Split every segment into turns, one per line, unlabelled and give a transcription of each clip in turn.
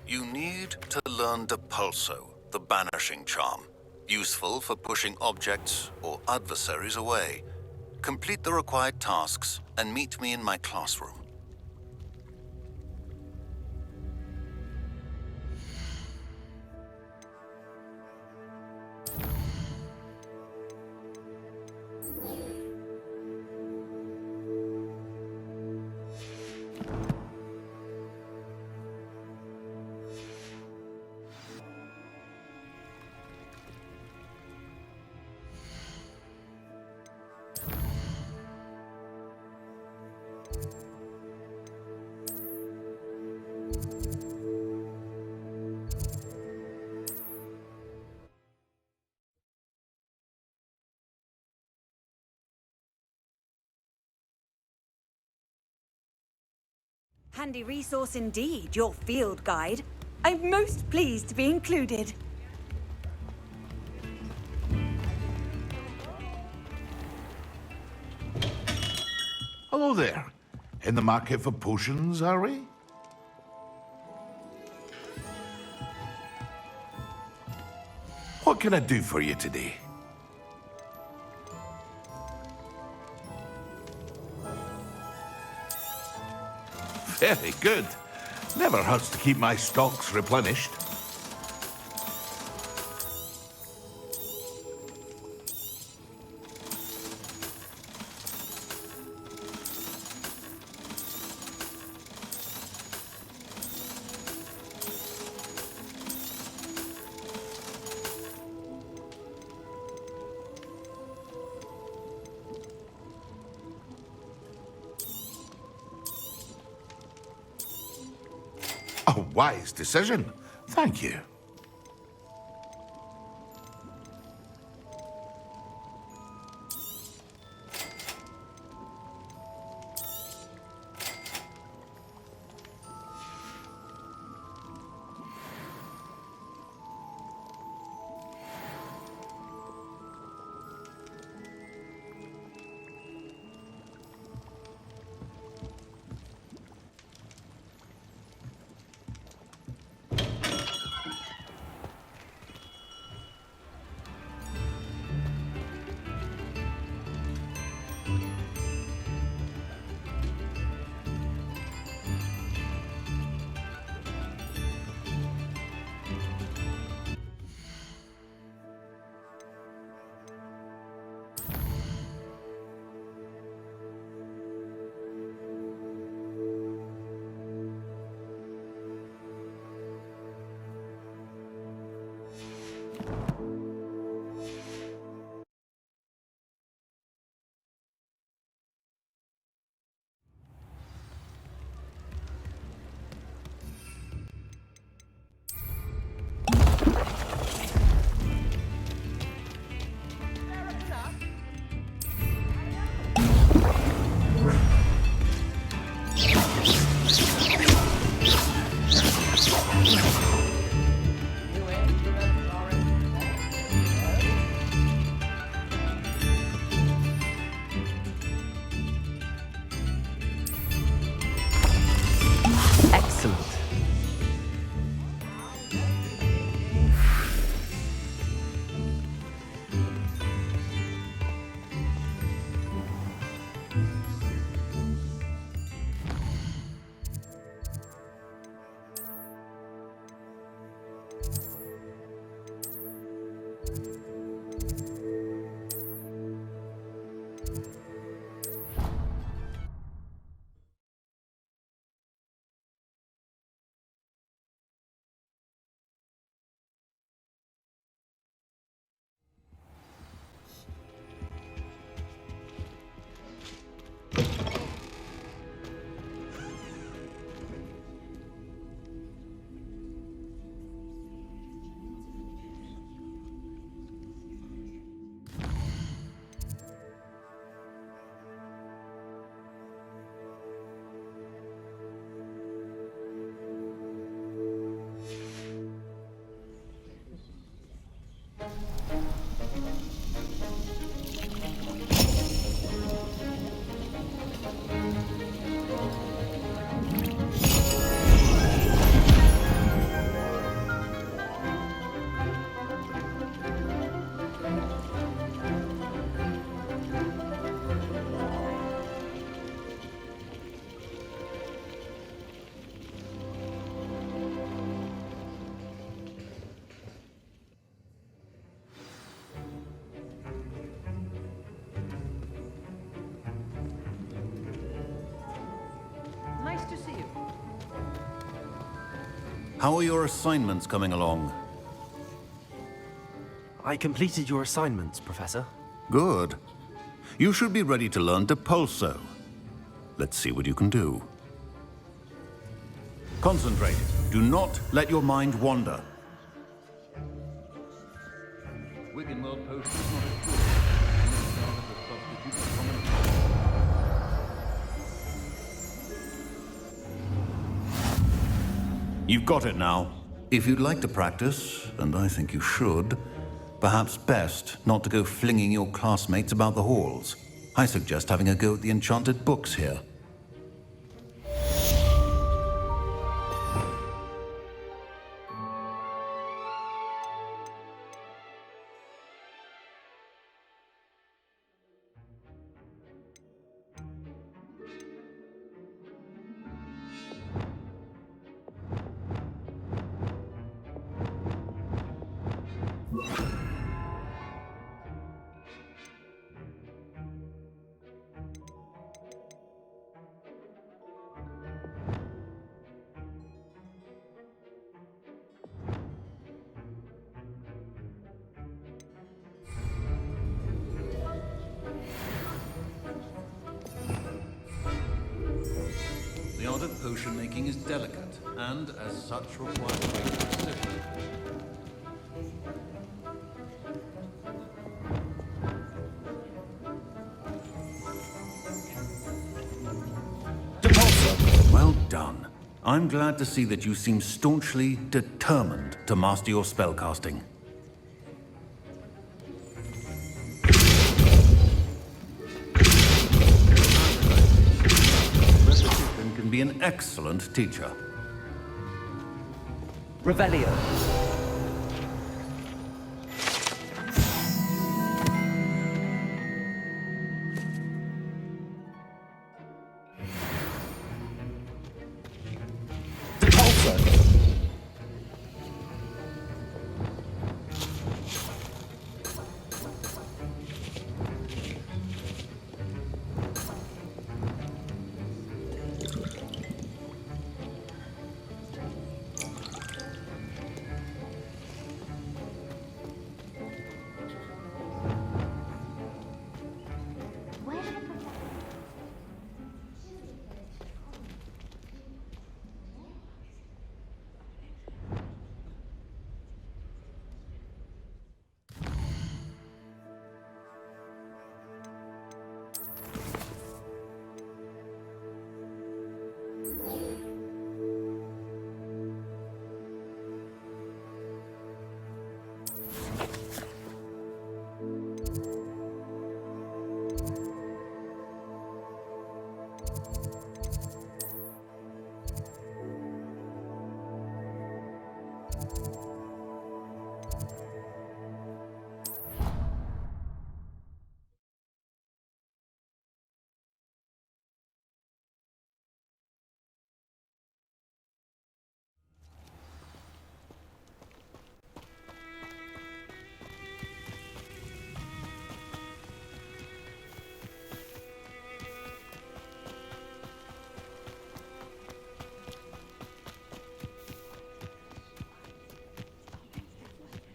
You need to learn Depulso, the banishing charm. Useful for pushing objects or adversaries away. Complete the required tasks and meet me in my classroom.
Handy resource indeed, your field guide. I'm most pleased to be included.
Hello there. In the market for potions, are we? What can I do for you today? Very good. Never hurts to keep my stocks replenished. A wise decision. Thank you.
How are your assignments coming along?
I completed your assignments, Professor.
Good. You should be ready to learn Depulso. Let's see what you can do. Concentrate. Do not let your mind wander. Wigan World Potion is not as good. You've got it now. If you'd like to practice, and I think you should, perhaps best not to go flinging your classmates about the halls. I suggest having a go at the enchanted books here. The art of potion making is delicate, and as such requires great precision. Depulso! Well done. I'm glad to see that you seem staunchly determined to master your spellcasting. Can be an excellent teacher.
Revelio.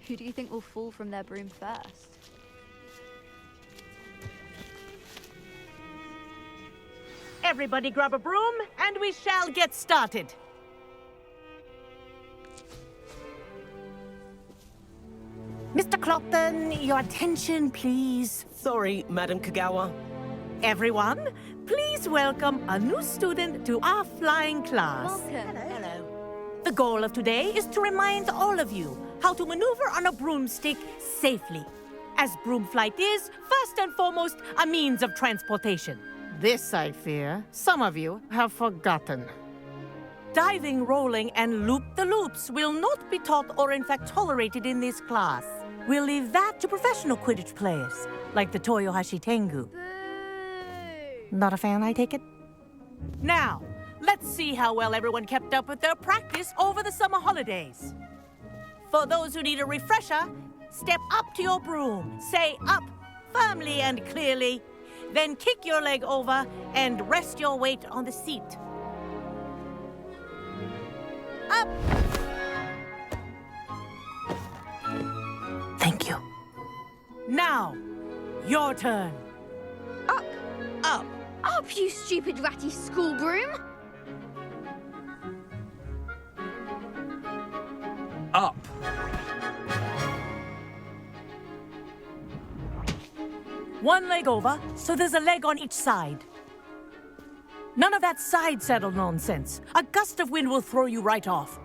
Who do you think will fall from their broom first?
Everybody grab a broom, and we shall get started. Mr. Clopton, your attention, please.
Sorry, Madam Kagawa.
Everyone, please welcome a new student to our flying class.
Welcome.
Hello. The goal of today is to remind all of you how to maneuver on a broomstick safely, as broom flight is, first and foremost, a means of transportation. This, I fear, some of you have forgotten. Diving, rolling, and loop-the-loops will not be taught or in fact tolerated in this class. We'll leave that to professional Quidditch players, like the Toyohashi Tengu.
Boo!
Not a fan, I take it? Now, let's see how well everyone kept up with their practice over the summer holidays. For those who need a refresher, step up to your broom, say up firmly and clearly, then kick your leg over and rest your weight on the seat. Up, Now, your turn.
Up.
Up.
Up, you stupid ratty school broom.
Up.
One leg over, so there's a leg on each side. None of that side saddle nonsense. A gust of wind will throw you right off.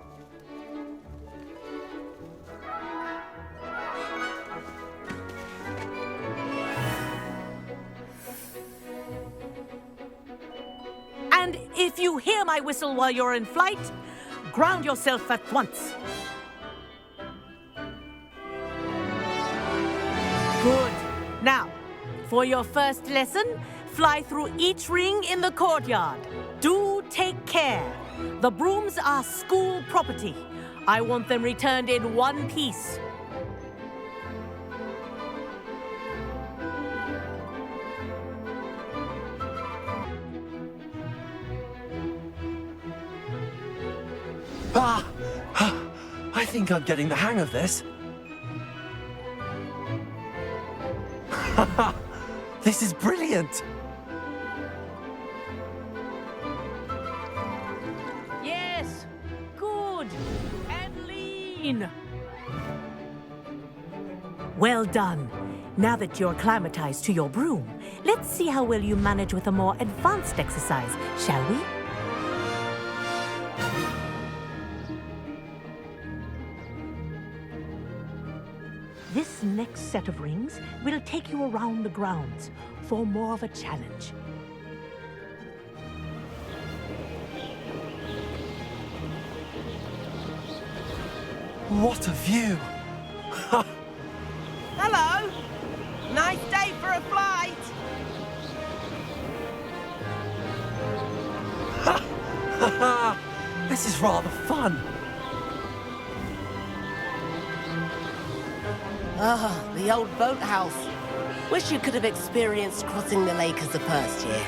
And if you hear my whistle while you're in flight, ground yourself at once. Good. Now, for your first lesson, fly through each ring in the courtyard. Do take care. The brooms are school property. I want them returned in one piece.
I think I'm getting the hang of this. This is brilliant!
Yes. Good. And lean. Well done. Now that you're acclimatized to your broom, let's see how well you manage with a more advanced exercise, shall we? This next set of rings will take you around the grounds for more of a challenge.
What a view!
Hello. Nice day for a flight.
This is rather fun.
Ah, the old boathouse. Wish you could have experienced crossing the lake as a first year.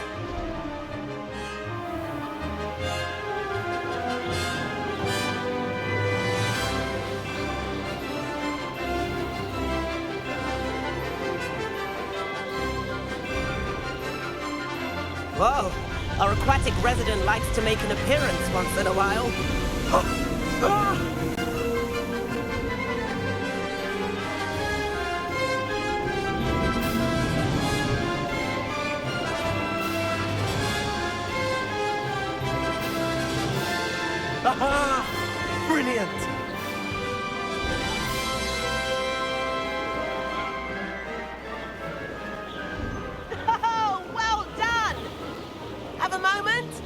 Whoa, our aquatic resident likes to make an appearance once in a while.
Brilliant!
Oh, well done! Have a moment?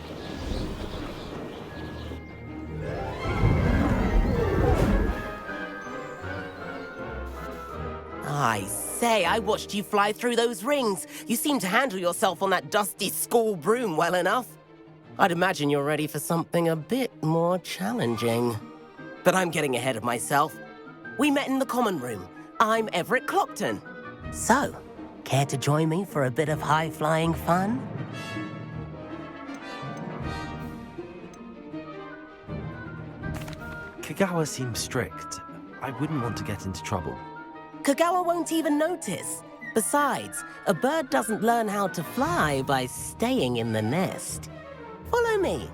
I say, I watched you fly through those rings. You seem to handle yourself on that dusty school broom well enough. I'd imagine you're ready for something a bit more challenging. But I'm getting ahead of myself. We met in the common room. I'm Everett Clockton. So, care to join me for a bit of high-flying fun?
Kagawa seems strict. I wouldn't want to get into trouble.
Kagawa won't even notice. Besides, a bird doesn't learn how to fly by staying in the nest. Follow me.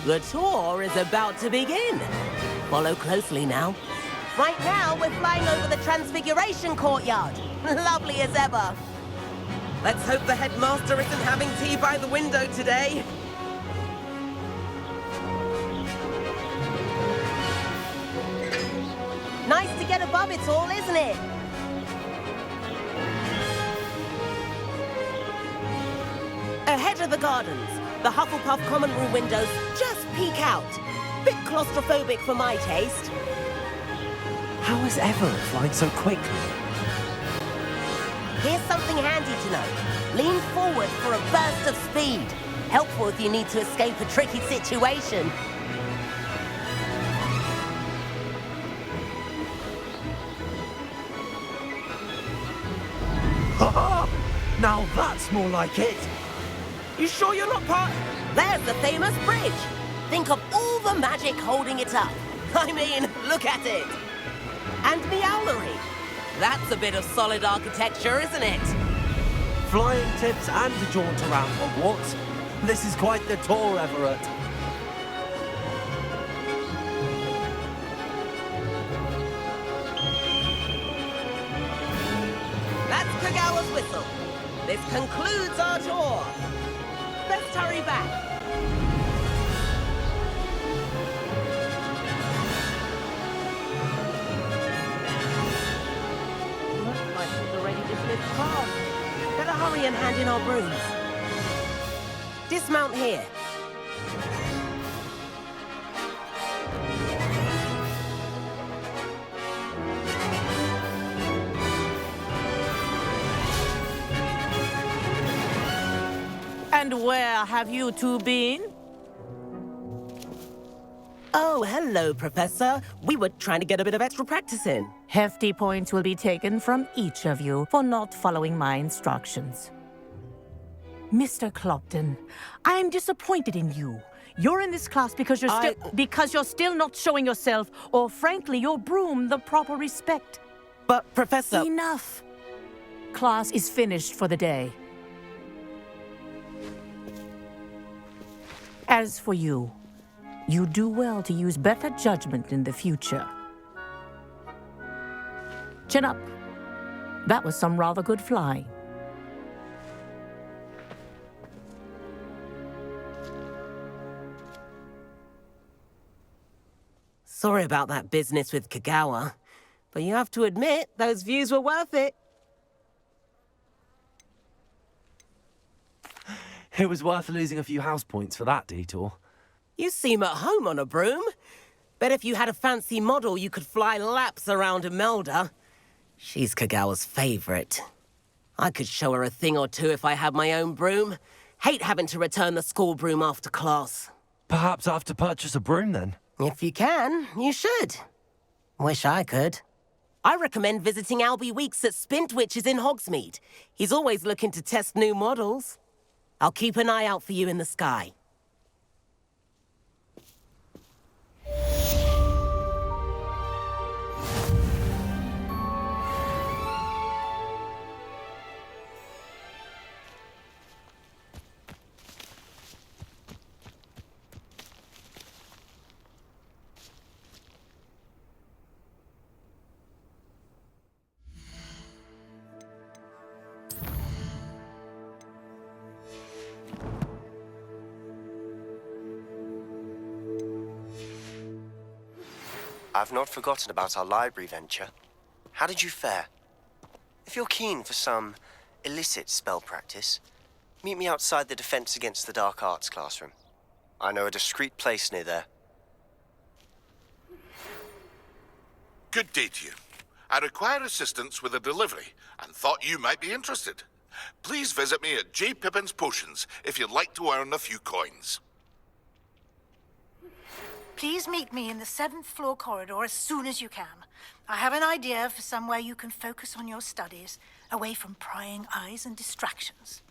The tour is about to begin. Follow closely now. Right now, we're flying over the Transfiguration Courtyard. Lovely as ever. Let's hope the headmaster isn't having tea by the window today. Nice to get above it all, isn't it? Ahead of the gardens, the Hufflepuff common room windows just peek out. Bit claustrophobic for my taste.
How is Everett flying so quickly?
Here's something handy to know. Lean forward for a burst of speed. Helpful if you need to escape a tricky situation.
Now that's more like it.
You sure you're not part? There's the famous bridge. Think of all the magic holding it up. I mean, look at it. And Meowlery. That's a bit of solid architecture, isn't it?
Flying tips and a jaunt around Hogwarts. This is quite the tour, Everett.
That's Kagawa's whistle. This concludes our tour. Let's hurry back. Looks like we've already dismissed class. Better hurry and hand in our brooms. Dismount here.
And where have you two been?
Oh, hello, Professor. We were trying to get a bit of extra practice in.
Hefty points will be taken from each of you for not following my instructions. Mr. Clopton, I am disappointed in you. You're in this class because you're still not showing yourself, or frankly, your broom the proper respect.
But, Professor...
Enough. Class is finished for the day. As for you, you do well to use better judgment in the future. Chin up. That was some rather good flying.
Sorry about that business with Kagawa, but you have to admit, those views were worth it.
It was worth losing a few house points for that detour.
You seem at home on a broom. Bet if you had a fancy model, you could fly laps around Imelda. She's Kagawa's favorite. I could show her a thing or two if I had my own broom. Hate having to return the school broom after class.
Perhaps I have to purchase a broom then.
If you can, you should. Wish I could. I recommend visiting Albie Weeks at Spintwitches in Hogsmeade. He's always looking to test new models. I'll keep an eye out for you in the sky.
I've not forgotten about our library venture. How did you fare? If you're keen for some illicit spell practice, meet me outside the Defense Against the Dark Arts classroom. I know a discreet place near there.
Good day to you. I require assistance with a delivery and thought you might be interested. Please visit me at J. Pippin's Potions if you'd like to earn a few coins.
Please meet me in the 7th floor corridor as soon as you can. I have an idea for somewhere you can focus on your studies, away from prying eyes and distractions.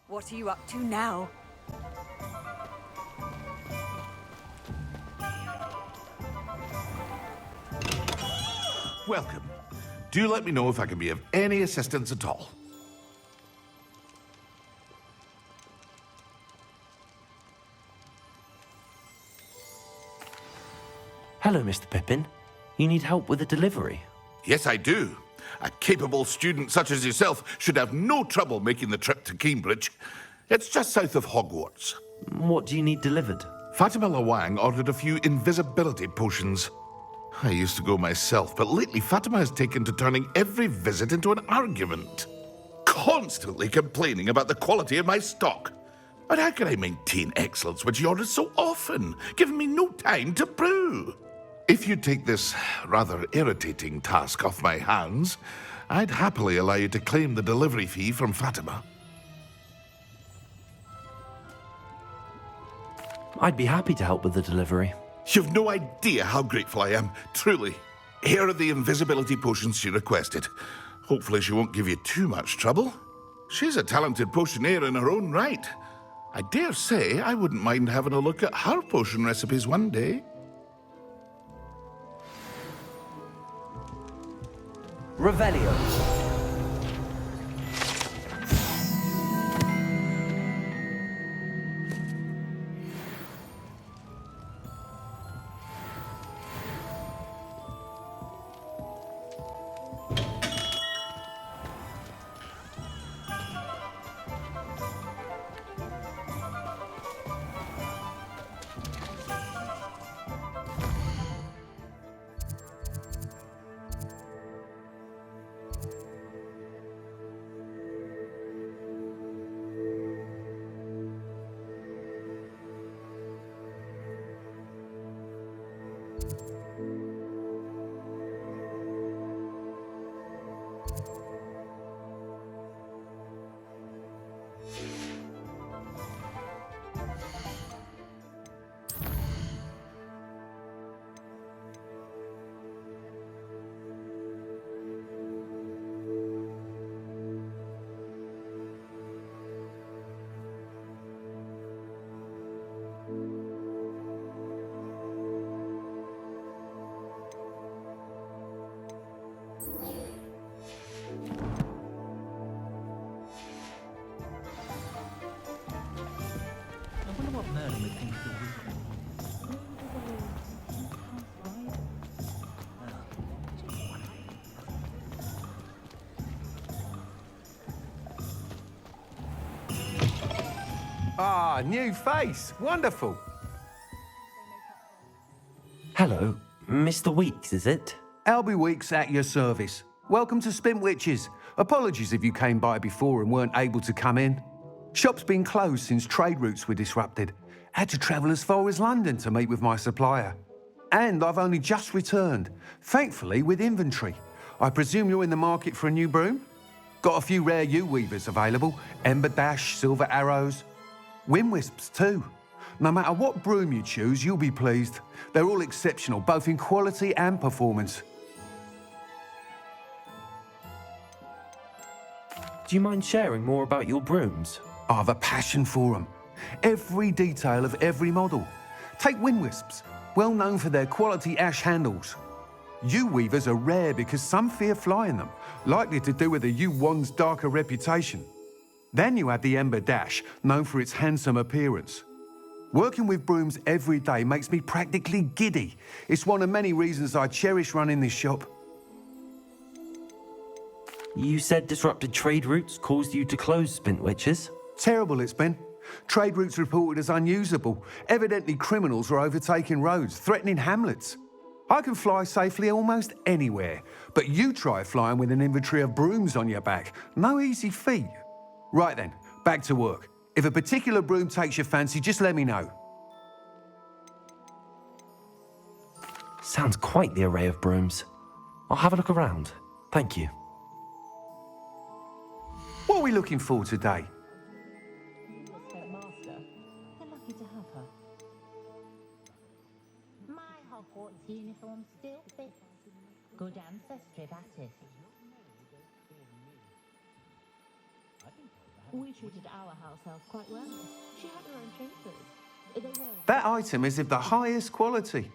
What are you up to now?
Welcome. Do let me know if I can be of any assistance at all.
Hello, Mr. Pippin. You need help with a delivery?
Yes, I do. A capable student such as yourself should have no trouble making the trip to Cambridge. It's just south of Hogwarts.
What do you need delivered?
Fatima Lawang ordered a few invisibility potions. I used to go myself, but lately Fatima has taken to turning every visit into an argument. Constantly complaining about the quality of my stock. But how can I maintain excellence when she orders so often, giving me no time to brew? If you take this rather irritating task off my hands, I'd happily allow you to claim the delivery fee from Fatima.
I'd be happy to help with the delivery.
You've no idea how grateful I am, truly. Here are the invisibility potions she requested. Hopefully she won't give you too much trouble. She's a talented potioneer in her own right. I dare say I wouldn't mind having a look at her potion recipes one day.
Revelio.
Ah, new face. Wonderful.
Hello, Mr. Weeks, is it?
Albie Weeks at your service. Welcome to Spintwitches. Apologies if you came by before and weren't able to come in. Shop's been closed since trade routes were disrupted. Had to travel as far as London to meet with my supplier. And I've only just returned, thankfully with inventory. I presume you're in the market for a new broom? Got a few rare U-weavers available. Ember Dash, Silver Arrows. Wind Wisps too. No matter what broom you choose, you'll be pleased. They're all exceptional, both in quality and performance.
Do you mind sharing more about your brooms?
I've a passion for them. Every detail of every model. Take Wind Wisps, well known for their quality ash handles. U-weavers are rare because some fear flying them, likely to do with the U-wand's darker reputation. Then you have the Ember Dash, known for its handsome appearance. Working with brooms every day makes me practically giddy. It's one of many reasons I cherish running this shop.
You said disrupted trade routes caused you to close Spintwitches?
Terrible it's been. Trade routes reported as unusable. Evidently criminals are overtaking roads, threatening hamlets. I can fly safely almost anywhere, but you try flying with an inventory of brooms on your back. No easy feat. Right then, back to work. If a particular broom takes your fancy, just let me know.
Sounds quite the array of brooms. I'll have a look around. Thank you.
What are we looking for today?
Headmaster. We're lucky to have her. My Hogwarts uniform still fits. Good ancestry, that is. We treated our house elf quite well. She had her own chambers. They were...
That item is of the highest quality.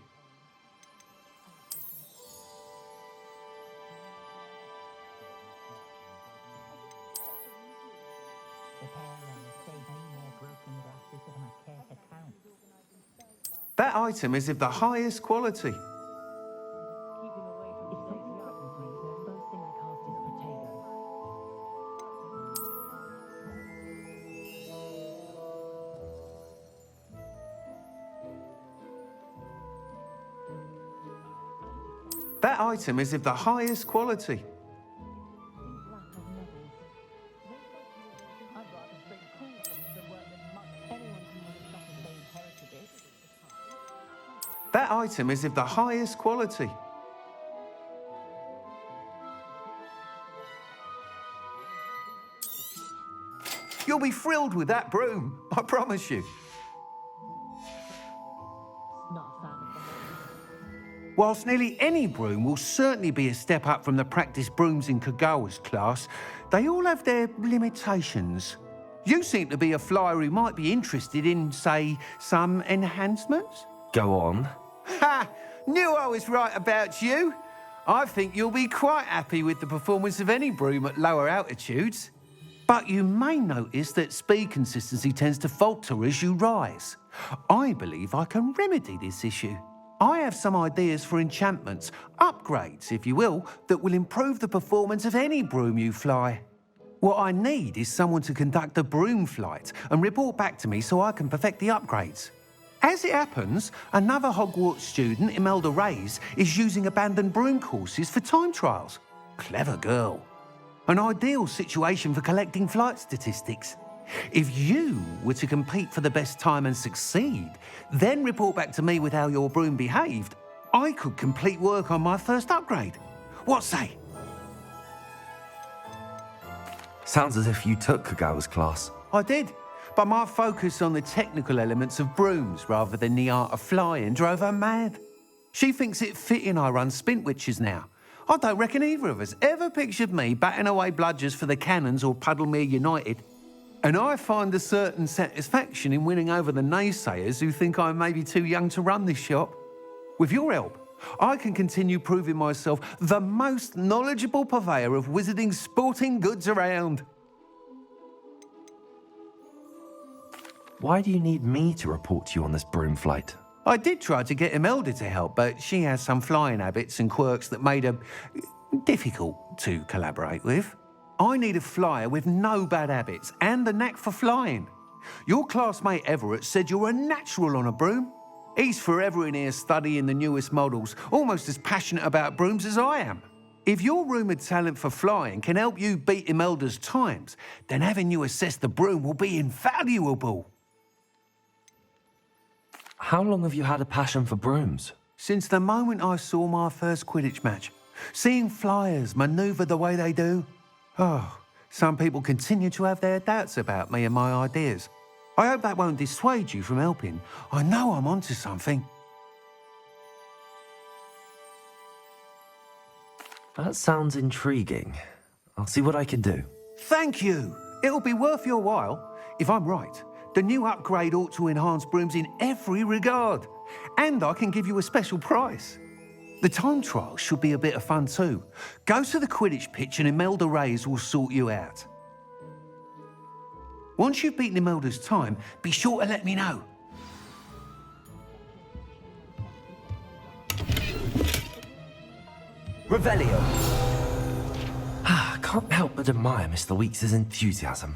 That item is of the highest quality.
Keeping away from the first thing I cast
That item is of the highest quality. That item is of the highest quality. You'll be thrilled with that broom, I promise you. Whilst nearly any broom will certainly be a step up from the practice brooms in Kagawa's class, they all have their limitations. You seem to be a flyer who might be interested in, say, some enhancements?
Go on.
Ha! Knew I was right about you. I think you'll be quite happy with the performance of any broom at lower altitudes. But you may notice that speed consistency tends to falter as you rise. I believe I can remedy this issue. I have some ideas for enchantments, upgrades, if you will, that will improve the performance of any broom you fly. What I need is someone to conduct a broom flight and report back to me so I can perfect the upgrades. As it happens, another Hogwarts student, Imelda Reyes, is using abandoned broom courses for time trials. Clever girl. An ideal situation for collecting flight statistics. If you were to compete for the best time and succeed, then report back to me with how your broom behaved, I could complete work on my first upgrade. What say?
Sounds as if you took Kagawa's class.
I did, but my focus on the technical elements of brooms rather than the art of flying drove her mad. She thinks it fitting I run Spintwitches now. I don't reckon either of us ever pictured me batting away bludgers for the Cannons or Puddlemere United. And I find a certain satisfaction in winning over the naysayers who think I may be too young to run this shop. With your help, I can continue proving myself the most knowledgeable purveyor of wizarding sporting goods around.
Why do you need me to report to you on this broom flight?
I did try to get Imelda to help, but she has some flying habits and quirks that made her difficult to collaborate with. I need a flyer with no bad habits and the knack for flying. Your classmate Everett said you're a natural on a broom. He's forever in here studying the newest models, almost as passionate about brooms as I am. If your rumoured talent for flying can help you beat Imelda's times, then having you assess the broom will be invaluable.
How long have you had a passion for brooms?
Since the moment I saw my first Quidditch match. Seeing flyers manoeuvre the way they do. Oh, some people continue to have their doubts about me and my ideas. I hope that won't dissuade you from helping. I know I'm onto something.
That sounds intriguing. I'll see what I can do.
Thank you. It'll be worth your while. If I'm right, the new upgrade ought to enhance brooms in every regard. And I can give you a special price. The time trial should be a bit of fun too. Go to the Quidditch pitch and Imelda Reyes will sort you out. Once you've beaten Imelda's time, be sure to let me know.
Revelio. Can't help but admire Mr. Weeks' enthusiasm.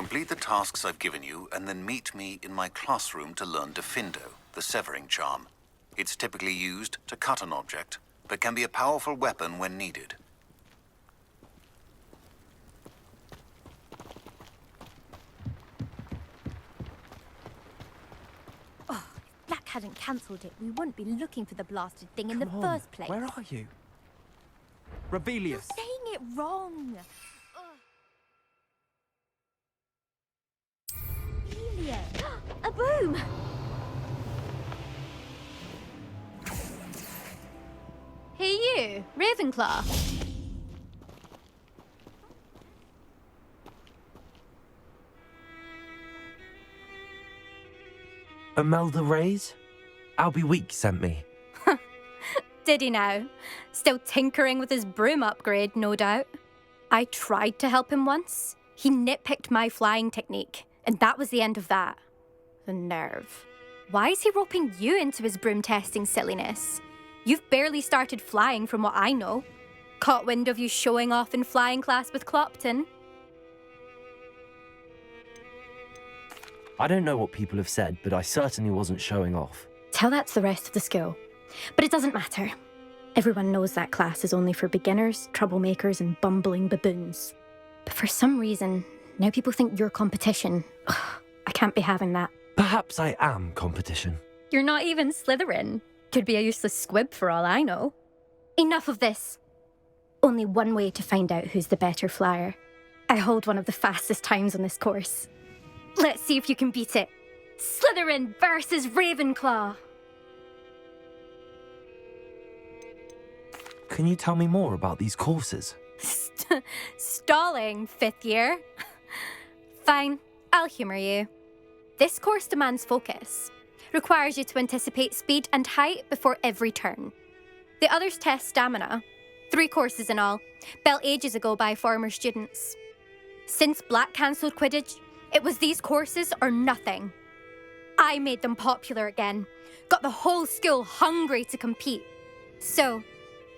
Complete the tasks I've given you, and then meet me in my classroom to learn Defindo, the severing charm. It's typically used to cut an object, but can be a powerful weapon when needed.
Oh, if Black hadn't cancelled it, we wouldn't be looking for the blasted thing in the
Come on,
first place.
where are you?
You're
Rebellious.
saying it wrong. Amelia, a broom. Hey you, Ravenclaw.
Imelda Reyes? Albie Week sent me.
Did he now? Still tinkering with his broom upgrade, no doubt. I tried to help him once. He nitpicked my flying technique, and that was the end of that. The nerve. Why is he roping you into his broom testing silliness? You've barely started flying from what I know. Caught wind of you showing off in flying class with Clopton.
I don't know what people have said, but I certainly wasn't showing off.
Tell that to the rest of the school. But it doesn't matter. Everyone knows that class is only for beginners, troublemakers, and bumbling baboons. But for some reason, now people think you're competition. Ugh, I can't be having that.
Perhaps I am competition.
You're not even Slytherin. Could be a useless squib for all I know. Enough of this. Only one way to find out who's the better flyer. I hold one of the fastest times on this course. Let's see if you can beat it. Slytherin versus Ravenclaw.
Can you tell me more about these courses?
Stalling, 5th year. Fine, I'll humour you. This course demands focus. Requires you to anticipate speed and height before every turn. The others test stamina. 3 courses in all, built ages ago by former students. Since Black cancelled Quidditch, it was these courses or nothing. I made them popular again. Got the whole school hungry to compete. So,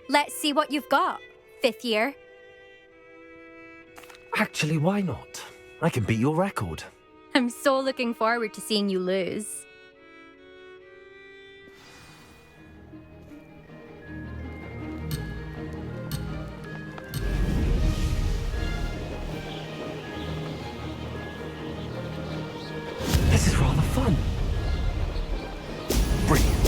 let's see what you've got, 5th year.
Actually, why not? I can beat your record.
I'm so looking forward to seeing you lose.
This is rather fun. Brilliant.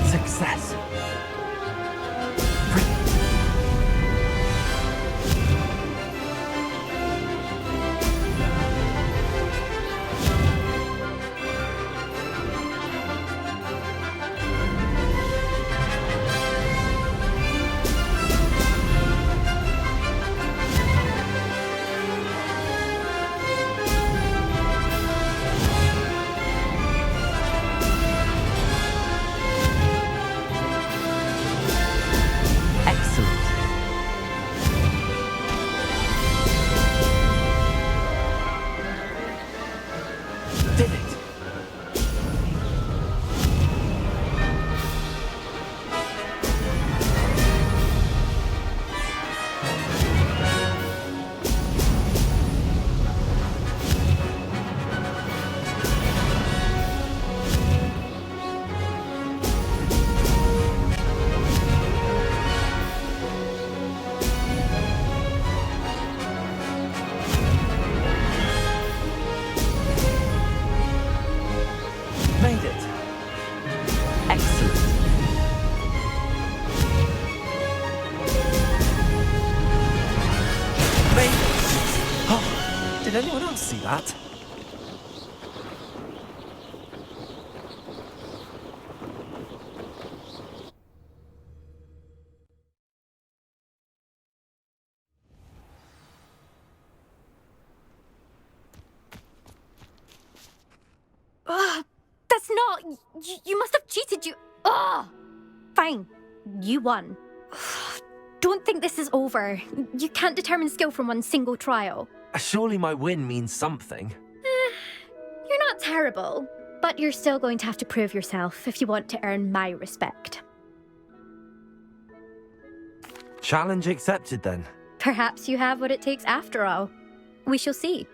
Success. Brilliant. Excellent. Did it. Made it. Excellent. Made it. Oh, did anyone else see that?
Oh, you must have cheated, you... Oh! Fine. You won. Don't think this is over. You can't determine skill from one single trial.
Surely my win means something.
You're not terrible, but you're still going to have to prove yourself if you want to earn my respect.
Challenge accepted, then.
Perhaps you have what it takes after all. We shall see.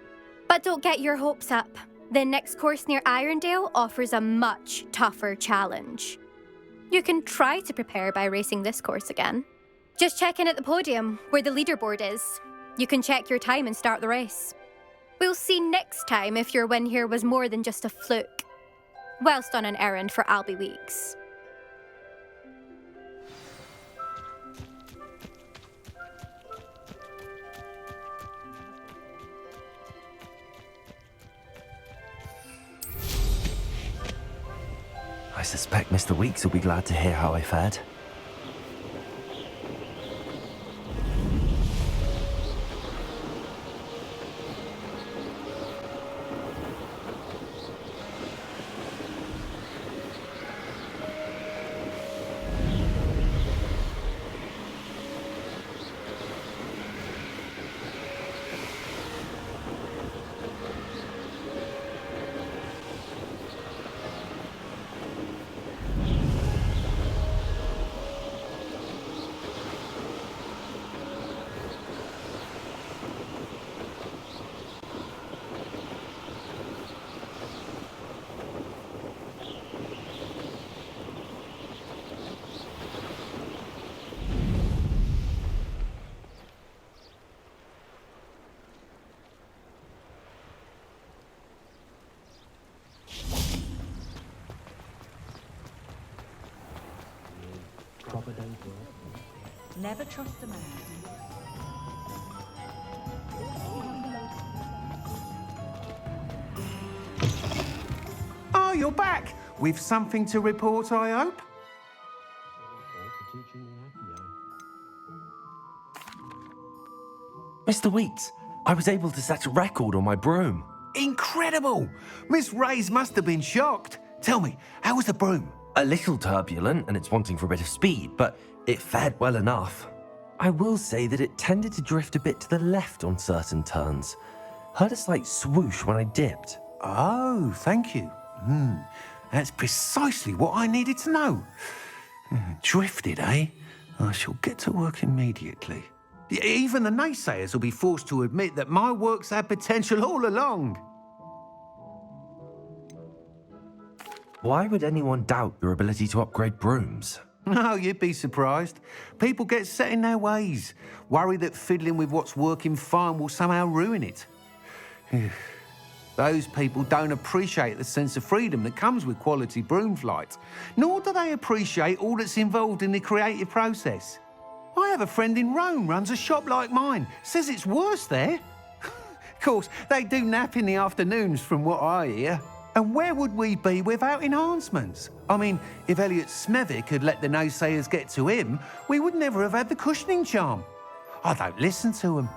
But don't get your hopes up. The next course near Irondale offers a much tougher challenge. You can try to prepare by racing this course again. Just check in at the podium, where the leaderboard is. You can check your time and start the race. We'll see next time if your win here was more than just a fluke, whilst on an errand for Albie Weeks.
I suspect Mr. Weeks will be glad to hear how I fared.
Never trust a man.
Oh, you're back! With something to report, I hope?
Mr. Weeks, I was able to set a record on my broom.
Incredible! Miss Reyes must have been shocked. Tell me, how was the broom?
A little turbulent, and it's wanting for a bit of speed, but it fared well enough. I will say that it tended to drift a bit to the left on certain turns. Heard a slight swoosh when I dipped.
Oh, thank you. That's precisely what I needed to know. Drifted, eh? I shall get to work immediately. Even the naysayers will be forced to admit that my work's had potential all along.
Why would anyone doubt your ability to upgrade brooms?
No, you'd be surprised. People get set in their ways, worry that fiddling with what's working fine will somehow ruin it. Those people don't appreciate the sense of freedom that comes with quality broom flight, nor do they appreciate all that's involved in the creative process. I have a friend in Rome runs a shop like mine, says it's worse there. Of course, they do nap in the afternoons from what I hear. And where would we be without enhancements? I mean, if Elliot Smethwick had let the naysayers get to him, we would never have had the cushioning charm. I don't listen to them.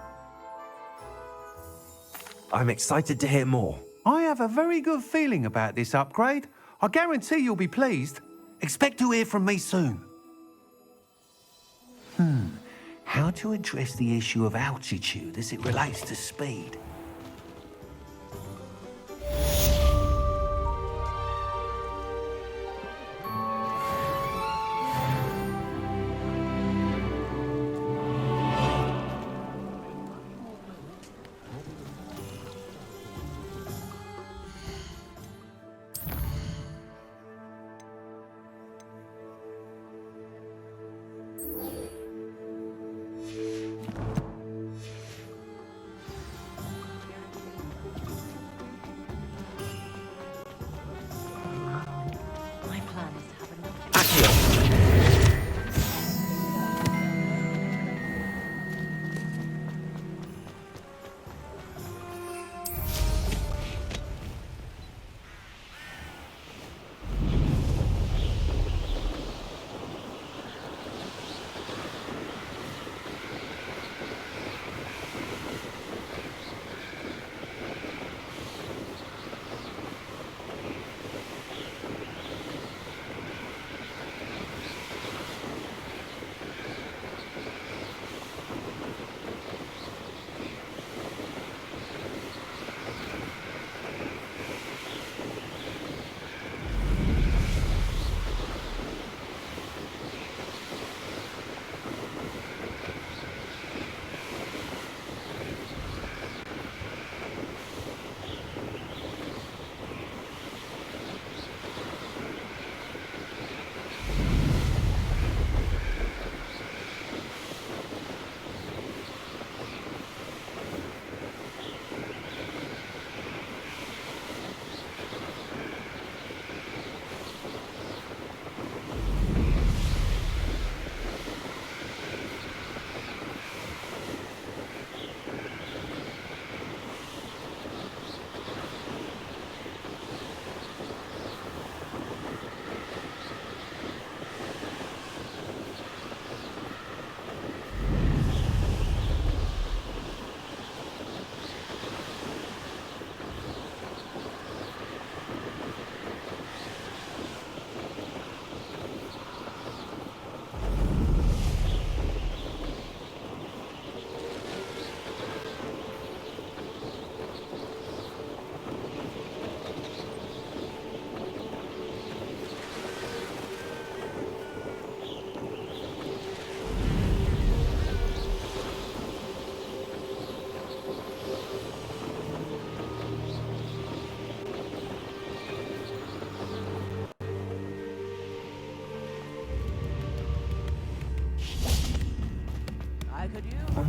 I'm excited to hear more.
I have a very good feeling about this upgrade. I guarantee you'll be pleased. Expect to hear from me soon. How to address the issue of altitude as it relates to speed?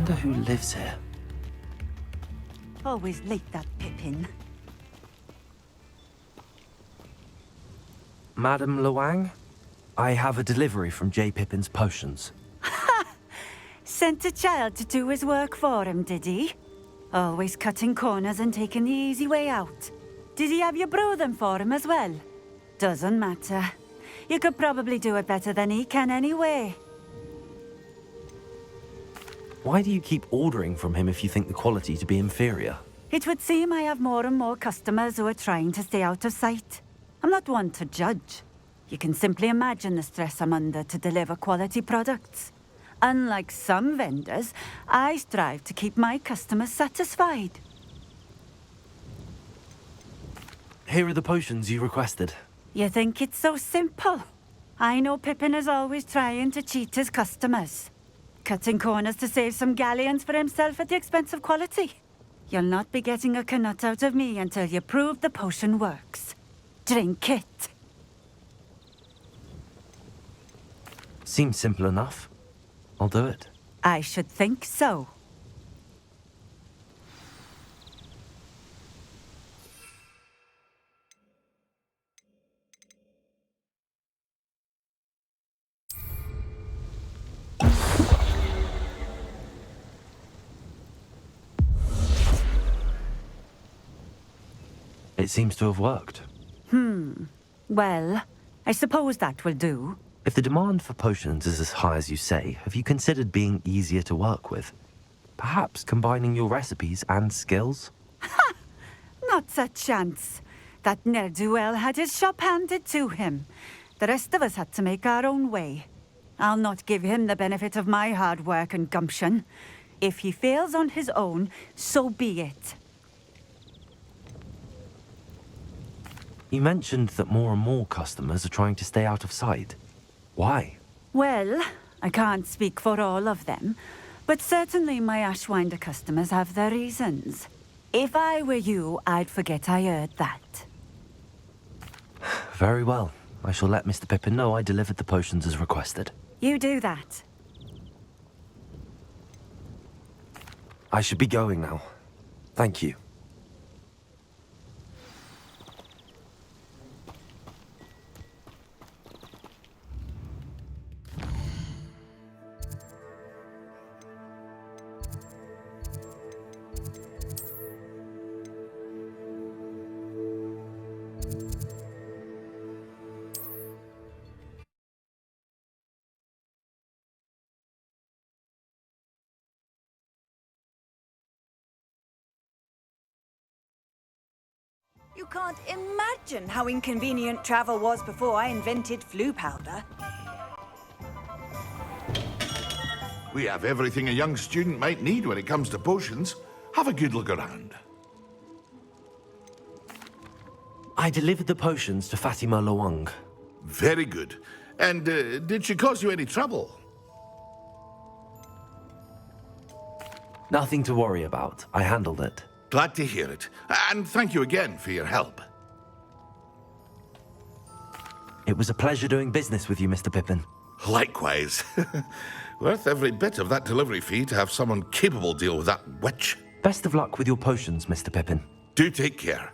Wonder who lives here.
Always late, that Pippin.
Madam Luang? I have a delivery from J. Pippin's potions.
Sent a child to do his work for him, did he? Always cutting corners and taking the easy way out. Did he have you brew them for him as well? Doesn't matter. You could probably do it better than he can anyway.
Why do you keep ordering from him if you think the quality to be inferior?
It would seem I have more and more customers who are trying to stay out of sight. I'm not one to judge. You can simply imagine the stress I'm under to deliver quality products. Unlike some vendors, I strive to keep my customers satisfied.
Here are the potions you requested.
You think it's so simple? I know Pippin is always trying to cheat his customers. Cutting corners to save some galleons for himself at the expense of quality. You'll not be getting a canut out of me until you prove the potion works. Drink it.
Seems simple enough. I'll do it.
I should think so.
It seems to have worked.
Well, I suppose that will do.
If the demand for potions is as high as you say, have you considered being easier to work with? Perhaps combining your recipes and skills?
Not a chance. That ne'er-do-well had his shop handed to him. The rest of us had to make our own way. I'll not give him the benefit of my hard work and gumption. If he fails on his own, so be it.
You mentioned that more and more customers are trying to stay out of sight. Why?
Well, I can't speak for all of them, but certainly my Ashwinder customers have their reasons. If I were you, I'd forget I heard that.
Very well. I shall let Mr. Pippin know I delivered the potions as requested.
You do that.
I should be going now. Thank you.
You can't imagine how inconvenient travel was before I invented flu powder.
We have everything a young student might need when it comes to potions. Have a good look around.
I delivered the potions to Fatima Luang.
Very good. And did she cause you any trouble?
Nothing to worry about. I handled it.
Glad to hear it. And thank you again for your help.
It was a pleasure doing business with you, Mr. Pippin.
Likewise. Worth every bit of that delivery fee to have someone capable deal with that witch.
Best of luck with your potions, Mr. Pippin.
Do take care.